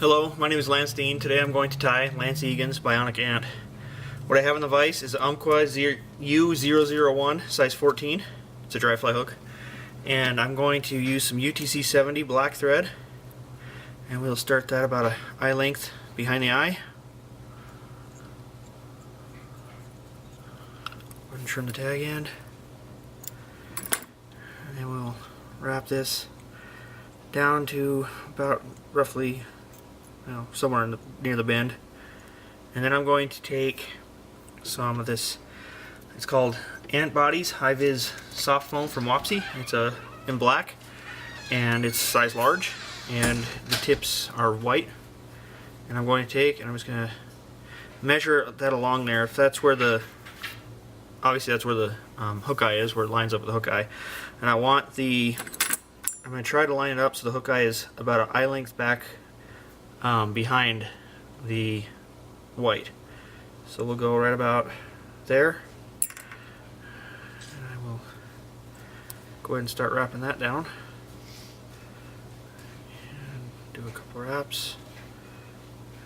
Hello, my name is Lance Dean. Today I'm going to tie Lance Egan's Bionic Ant. What I have in the vise is an Umpqua U001 size 14. It's a dry fly hook. And I'm going to use some UTC 70 black thread. And we'll start that about an eye length behind the eye. Go ahead and trim the tag end. And then we'll wrap this down to about roughly somewhere near the bend. And then I'm going to take some of this, it's called Ant Bodies Hi-Viz soft foam from Wapsi. It's in black and it's size large and the tips are white. And I'm going to take and I'm just going to measure that along there. If that's where obviously that's where the hook eye is, where it lines up with the hook eye. And I'm going to try to line it up so the hook eye is about an eye length back behind the white. So we'll go right about there. And I will go ahead and start wrapping that down. And do a couple wraps.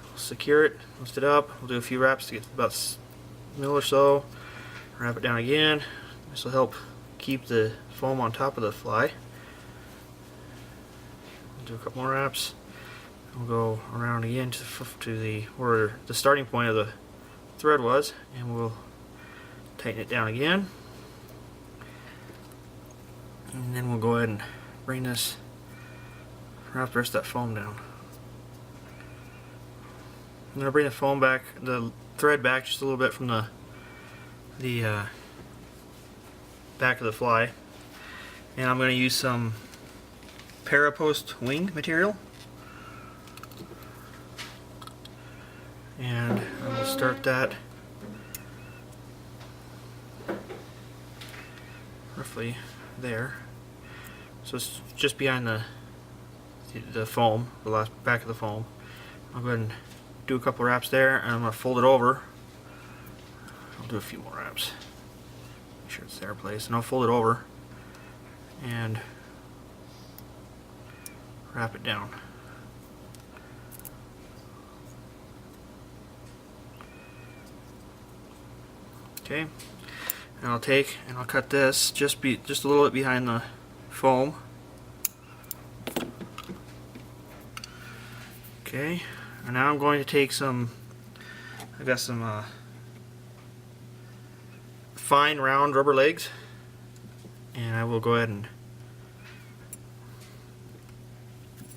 We'll secure it, lift it up. We'll do a few wraps to get about a mil or so. Wrap it down again. This will help keep the foam on top of the fly. We'll do a couple more wraps. We'll go around again to where the starting point of the thread was, and we'll tighten it down again. And then we'll go ahead and bring this, wrap the rest of that foam down. I'm going to bring the thread back just a little bit from the back of the fly, and I'm going to use some Parapost wing material. And I will start that roughly there. So it's just behind the foam, the last back of the foam. I'll go ahead and do a couple wraps there, and I'm going to fold it over. I'll do a few more wraps. Make sure it's there placed, and I'll fold it over and wrap it down. Okay, and I'll cut this just a little bit behind the foam. Okay, and now I'm going to take I've got some fine round rubber legs, and I will go ahead and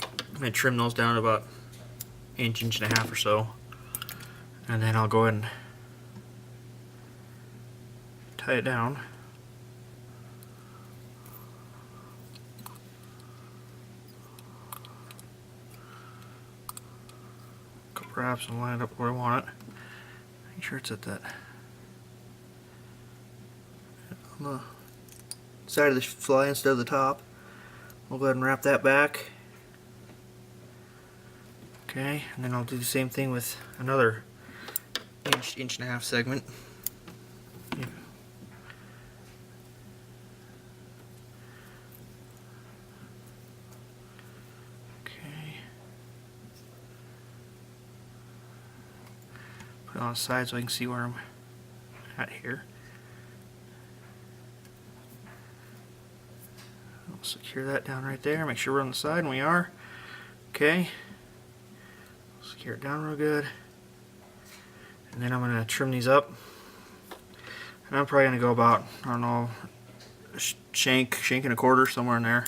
I'm going to trim those down to about inch and a half or so, and then I'll go ahead and tie it down. Couple wraps and line it up where I want it. Make sure it's at that on the side of the fly instead of the top. We'll go ahead and wrap that back. Okay, and then I'll do the same thing with another inch and a half segment. Yeah. Put it on the side so I can see where I'm at here. I'll secure that down right there. Make sure we're on the side, and we are. Okay. Secure it down real good. And then I'm going to trim these up. And I'm probably going to go about, I don't know, a shank and a quarter, somewhere in there.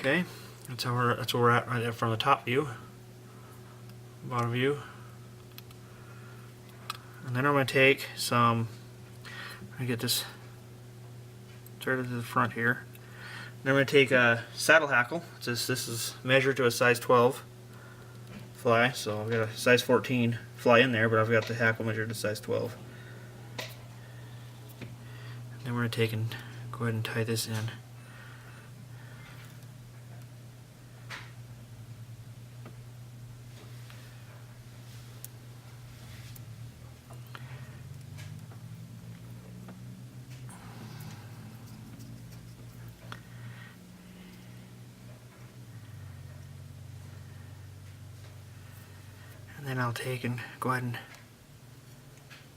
Okay, that's where we're at right there from the top view, bottom view. And then I'm going to take I'm going to get this started to the front here. Then I'm going to take a saddle hackle. This is measured to a size 12 fly, so I've got a size 14 fly in there, but I've got the hackle measured to size 12. And then we're going to take and go ahead and tie this in. And then I'll take and go ahead and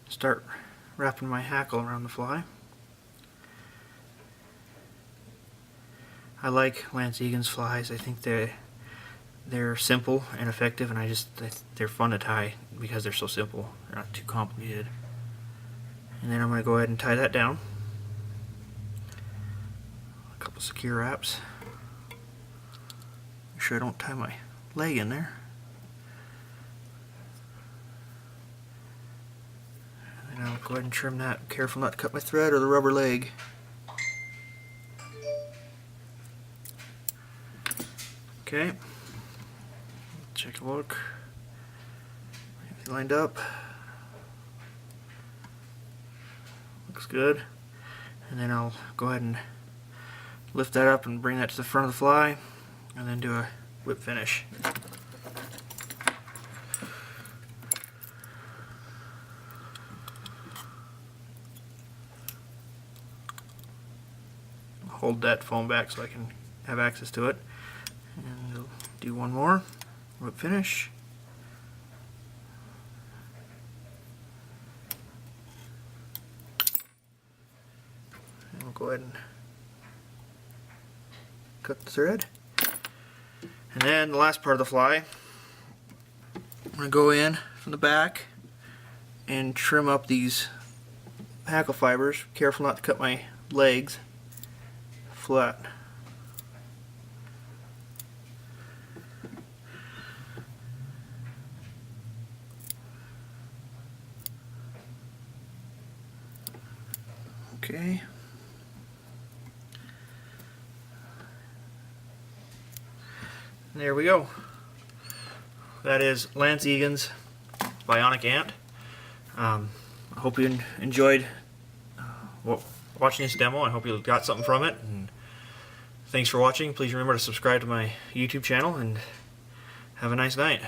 start wrapping my hackle around the fly. I like Lance Egan's flies. I think they're simple and effective, and they're fun to tie because they're so simple. They're not too complicated. And then I'm going to go ahead and tie that down. A couple secure wraps. Make sure I don't tie my leg in there. And then I'll go ahead and trim that. Careful not to cut my thread or the rubber leg. Okay. Check a look. Everything lined up. Looks good. And then I'll go ahead and lift that up and bring that to the front of the fly, and then do a whip finish. Hold that foam back so I can have access to it. And we'll do one more whip finish. And we'll go ahead and cut the thread. And then the last part of the fly, I'm going to go in from the back and trim up these hackle fibers. Careful not to cut my legs flat. Okay. And there we go. That is Lance Egan's Bionic Ant. I hope you enjoyed watching this demo. I hope you got something from it. And thanks for watching. Please remember to subscribe to my YouTube channel, and have a nice night.